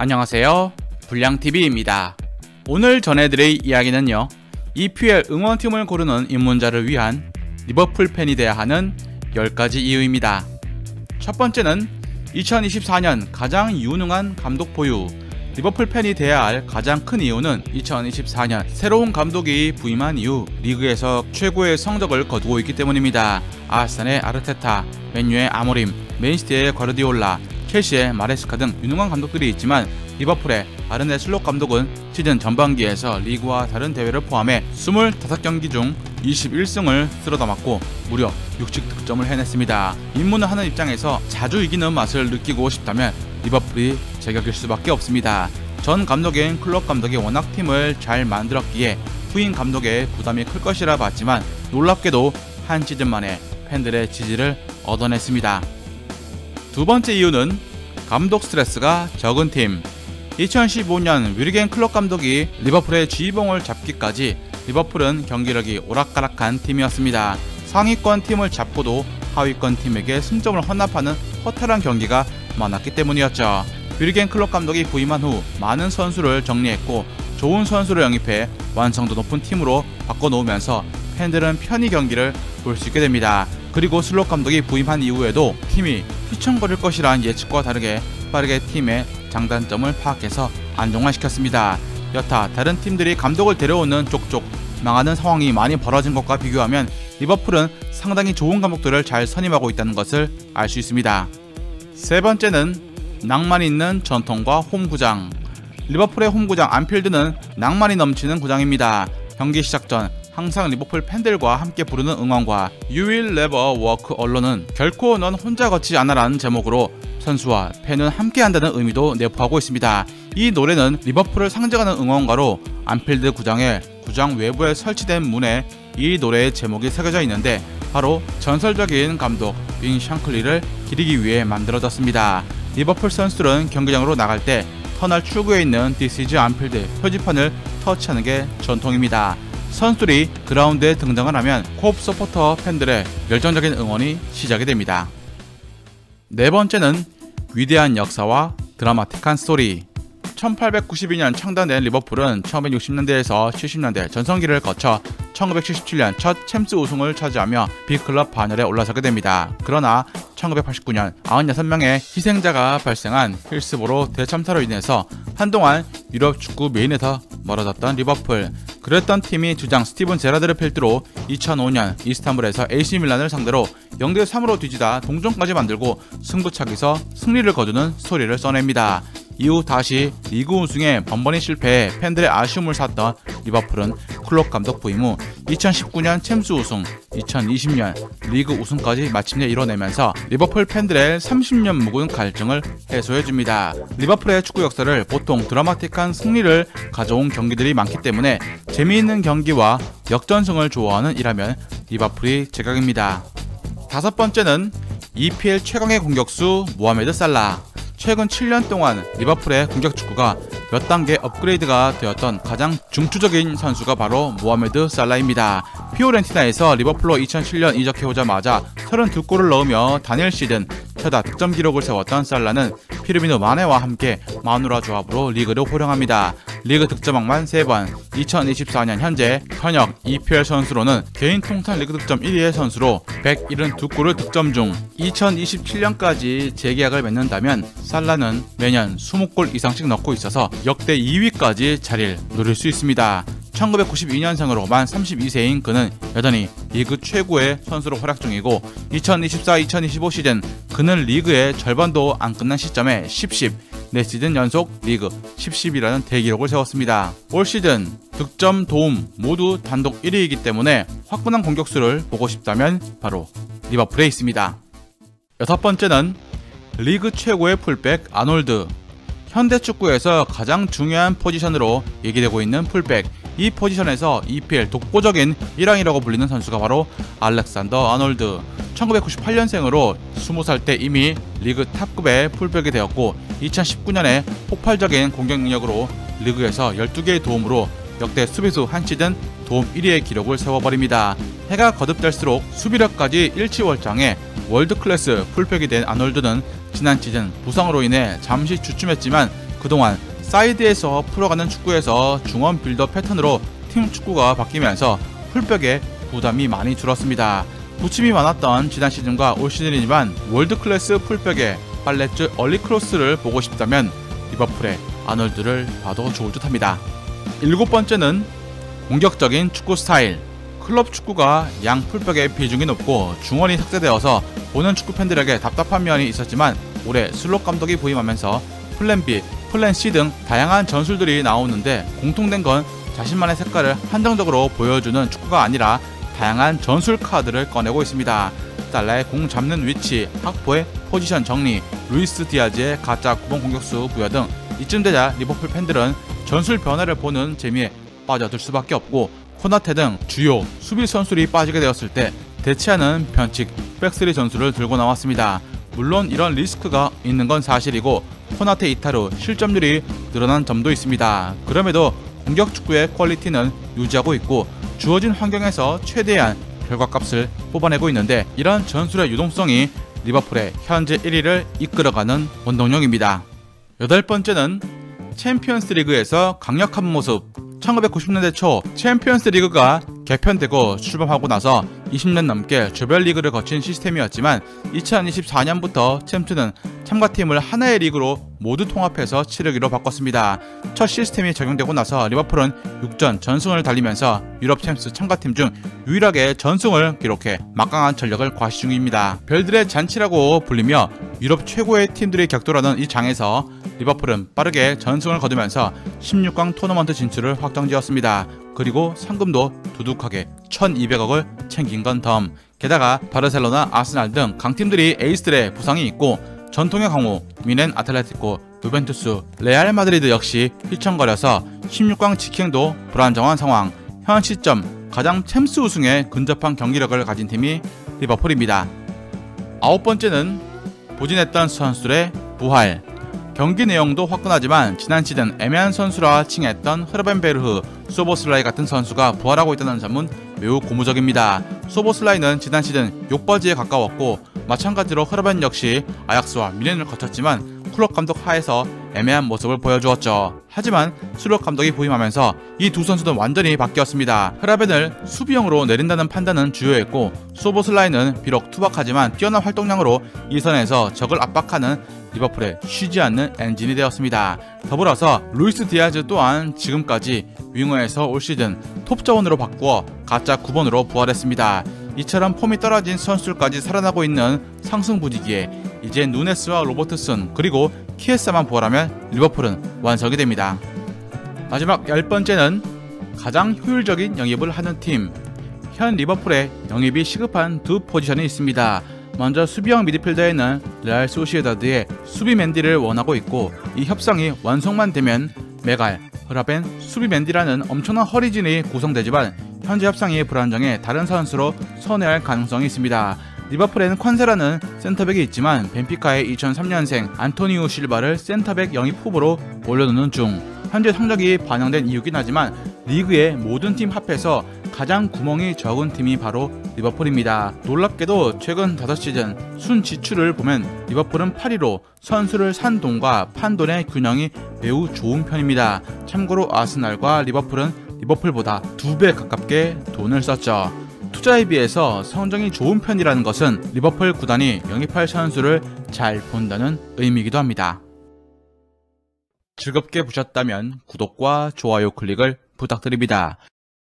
안녕하세요, 불량TV입니다. 오늘 전해드릴 이야기는요, EPL 응원팀을 고르는 입문자를 위한 리버풀 팬이 돼야 하는 10가지 이유입니다. 첫 번째는 2024년 가장 유능한 감독 보유. 리버풀 팬이 돼야 할 가장 큰 이유는 2024년 새로운 감독이 부임한 이후 리그에서 최고의 성적을 거두고 있기 때문입니다. 아스날의 아르테타, 맨유의 아모림, 맨시티의 과르디올라, 첼시의 마레스카 등 유능한 감독들이 있지만 리버풀의 아르네 슬롯 감독은 시즌 전반기에서 리그와 다른 대회를 포함해 25경기 중 21승을 쓸어담았고 무려 60득점을 해냈습니다. 입문을 하는 입장에서 자주 이기는 맛을 느끼고 싶다면 리버풀이 제격일 수밖에 없습니다. 전 감독인 클럽 감독이 워낙 팀을 잘 만들었기에 후임 감독의 부담이 클 것이라 봤지만 놀랍게도 한 시즌 만에 팬들의 지지를 얻어냈습니다. 두 번째 이유는 감독 스트레스가 적은 팀. 2015년 위르겐 클롭 감독이 리버풀의 쥐봉을 잡기까지 리버풀은 경기력이 오락가락한 팀이었습니다. 상위권 팀을 잡고도 하위권 팀에게 승점을 헌납하는 허탈한 경기가 많았기 때문이었죠. 위르겐 클롭 감독이 부임한 후 많은 선수를 정리했고 좋은 선수를 영입해 완성도 높은 팀으로 바꿔놓으면서 팬들은 편히 경기를 볼 수 있게 됩니다. 그리고 슬롯 감독이 부임한 이후에도 팀이 휘청거릴 것이라는 예측과 다르게 빠르게 팀의 장단점을 파악해서 안정화시켰습니다. 여타 다른 팀들이 감독을 데려오는 쪽쪽 망하는 상황이 많이 벌어진 것과 비교하면 리버풀은 상당히 좋은 감독들을 잘 선임하고 있다는 것을 알 수 있습니다. 세 번째는 낭만 있는 전통과 홈구장. 리버풀의 홈구장 안필드는 낭만이 넘치는 구장입니다. 경기 시작 전 항상 리버풀 팬들과 함께 부르는 응원과 You will never walk alone은 결코 넌 혼자 걷지 않아라는 제목으로 선수와 팬은 함께 한다는 의미도 내포하고 있습니다. 이 노래는 리버풀을 상징하는 응원가로 안필드 구장의 구장 외부에 설치된 문에 이 노래의 제목이 새겨져 있는데 바로 전설적인 감독 빈 샹클리를 기리기 위해 만들어졌습니다. 리버풀 선수들은 경기장으로 나갈 때 터널 출구에 있는 This is 안필드 표지판을 터치하는 게 전통입니다. 선수들이 그라운드에 등장을 하면 콥 서포터 팬들의 열정적인 응원이 시작이 됩니다. 네 번째는 위대한 역사와 드라마틱한 스토리. 1892년 창단된 리버풀은 1960년대에서 70년대 전성기를 거쳐 1977년 첫 챔스 우승을 차지하며 빅클럽 반열에 올라서게 됩니다. 그러나 1989년 96명의 희생자가 발생한 힐스보로 대참사로 인해서 한동안 유럽 축구 메인에서 멀어졌던 리버풀. 그랬던 팀이 주장 스티븐 제라드를 필두로 2005년 이스탄불에서 AC 밀란을 상대로 0대3으로 뒤지다 동점까지 만들고 승부차기에서 승리를 거두는 스토리를 써냅니다. 이후 다시 리그 우승에 번번이 실패해 팬들의 아쉬움을 샀던 리버풀은 클롭 감독 부임 후 2019년 챔스 우승, 2020년 리그 우승까지 마침내 이뤄내면서 리버풀 팬들의 30년 묵은 갈증을 해소해줍니다. 리버풀의 축구 역사를 보통 드라마틱한 승리를 가져온 경기들이 많기 때문에 재미있는 경기와 역전승을 좋아하는 이라면 리버풀이 제격입니다. 다섯 번째는 EPL 최강의 공격수 모하메드 살라. 최근 7년 동안 리버풀의 공격 축구가 몇 단계 업그레이드가 되었던 가장 중추적인 선수가 바로 모하메드 살라입니다. 피오렌티나에서 리버풀로 2007년 이적해오자마자 32골을 넣으며 단일 시즌 최다 득점 기록을 세웠던 살라는 피르미누 마네와 함께 마누라 조합으로 리그를 호령합니다. 리그 득점왕만 3번, 2024년 현재 현역 EPL 선수로는 개인 통산 리그 득점 1위의 선수로 172골을 득점 중 2027년까지 재계약을 맺는다면 살라는 매년 20골 이상씩 넣고 있어서 역대 2위까지 자리를 노릴 수 있습니다. 1992년생으로 만 32세인 그는 여전히 리그 최고의 선수로 활약 중이고 2024-2025 시즌 그는 리그의 절반도 안 끝난 시점에 10-10 4시즌 연속 리그 10-10이라는 대기록을 세웠습니다. 올 시즌 득점, 도움 모두 단독 1위이기 때문에 화끈한 공격수를 보고 싶다면 바로 리버풀에 있습니다. 여섯 번째는 리그 최고의 풀백 아놀드. 현대 축구에서 가장 중요한 포지션으로 얘기되고 있는 풀백. 이 포지션에서 EPL 독보적인 1왕이라고 불리는 선수가 바로 알렉산더 아놀드. 1998년생으로 20살 때 이미 리그 탑급의 풀백이 되었고 2019년에 폭발적인 공격 능력으로 리그에서 12개의 도움으로 역대 수비수 한 시즌 도움 1위의 기록을 세워버립니다. 해가 거듭될수록 수비력까지 일치월장해 월드클래스 풀백이 된 아놀드는 지난 시즌 부상으로 인해 잠시 주춤했지만 그동안 사이드에서 풀어가는 축구에서 중원 빌더 패턴으로 팀 축구가 바뀌면서 풀백에 부담이 많이 줄었습니다. 부침이 많았던 지난 시즌과 올 시즌이지만 월드클래스 풀백에 팔레츠 얼리 크로스를 보고 싶다면 리버풀의 아놀드를 봐도 좋을 듯 합니다. 7번째는 공격적인 축구 스타일. 클럽 축구가 양 풀백의 비중이 높고 중원이 삭제되어서 보는 축구 팬들에게 답답한 면이 있었지만 올해 슬롯 감독이 부임하면서 플랜 B, 플랜 C 등 다양한 전술들이 나오는데 공통된 건 자신만의 색깔을 한정적으로 보여주는 축구가 아니라 다양한 전술 카드를 꺼내고 있습니다. 달라의 공 잡는 위치, 학포의 포지션 정리, 루이스 디아즈의 가짜 9번 공격수 부여 등 이쯤 되자 리버풀 팬들은 전술 변화를 보는 재미에 빠져들 수밖에 없고 코나테 등 주요 수비 선수들이 빠지게 되었을 때 대체하는 변칙 백스리 전술을 들고 나왔습니다. 물론 이런 리스크가 있는 건 사실이고 코나테 이탈 후 실점률이 늘어난 점도 있습니다. 그럼에도 공격 축구의 퀄리티는 유지하고 있고 주어진 환경에서 최대한 결과값을 뽑아내고 있는데 이런 전술의 유동성이 리버풀의 현재 1위를 이끌어가는 원동력입니다. 8번째는 챔피언스 리그에서 강력한 모습. 1990년대 초 챔피언스 리그가 개편되고 출범하고 나서 20년 넘게 조별리그를 거친 시스템이었지만 2024년부터 챔스는 참가팀을 하나의 리그로 모두 통합해서 치르기로 바꿨습니다. 첫 시스템이 적용되고 나서 리버풀은 6전 전승을 달리면서 유럽 챔스 참가팀 중 유일하게 전승을 기록해 막강한 전력을 과시 중입니다. 별들의 잔치라고 불리며 유럽 최고의 팀들이 격돌하는 이 장에서 리버풀은 빠르게 전승을 거두면서 16강 토너먼트 진출을 확정지었습니다. 그리고 상금도 두둑하게 1200억을 챙긴 건 덤. 게다가 바르셀로나, 아스날 등 강팀들이 에이스들의 부상이 있고 전통의 강호 미넨 아틀레티코, 유벤투스, 레알 마드리드 역시 휘청거려서 16강 직행도 불안정한 상황. 현 시점 가장 챔스 우승에 근접한 경기력을 가진 팀이 리버풀입니다. 9번째는 부진했던 선수들의 부활. 경기 내용도 화끈하지만 지난 시즌 애매한 선수라 칭했던 흐르벤베르흐, 소보슬라이 같은 선수가 부활하고 있다는 점은 매우 고무적입니다. 소보슬라이는 지난 시즌 욕바지에 가까웠고 마찬가지로 흐르벤 역시 아약스와 미넨을 거쳤지만 클럽 감독 하에서 애매한 모습을 보여주었죠. 하지만 슬롯 감독이 부임하면서 이 두 선수는 완전히 바뀌었습니다. 흐르벤을 수비형으로 내린다는 판단은 주요했고 소보슬라이는 비록 투박하지만 뛰어난 활동량으로 이 선에서 적을 압박하는 리버풀의 쉬지 않는 엔진이 되었습니다. 더불어서 루이스 디아즈 또한 지금까지 윙어에서 올 시즌 톱 자원으로 바꾸어 가짜 9번으로 부활했습니다. 이처럼 폼이 떨어진 선수들까지 살아나고 있는 상승 분위기에 이제 누네스와 로버트슨 그리고 키에사만 부활하면 리버풀은 완성이 됩니다. 마지막 10번째는 가장 효율적인 영입을 하는 팀. 현 리버풀에 영입이 시급한 두 포지션이 있습니다. 먼저 수비형 미드필더에는 레알 소시에다드의 수비 맨디를 원하고 있고 이 협상이 완성만 되면 메갈, 흐라벤, 수비 맨디라는 엄청난 허리진이 구성되지만 현재 협상이 불안정해 다른 선수로 선회할 가능성이 있습니다. 리버풀에는 콴세라는 센터백이 있지만 벤피카의 2003년생 안토니우 실바를 센터백 영입 후보로 올려놓는 중. 현재 성적이 반영된 이유긴 하지만 리그의 모든 팀 합해서 가장 구멍이 적은 팀이 바로 리버풀입니다. 놀랍게도 최근 5시즌 순 지출을 보면 리버풀은 8위로 선수를 산 돈과 판 돈의 균형이 매우 좋은 편입니다. 참고로 아스날과 리버풀은 리버풀보다 2배 가깝게 돈을 썼죠. 투자에 비해서 성적이 좋은 편이라는 것은 리버풀 구단이 영입할 선수를 잘 본다는 의미이기도 합니다. 즐겁게 보셨다면 구독과 좋아요 클릭을 부탁드립니다.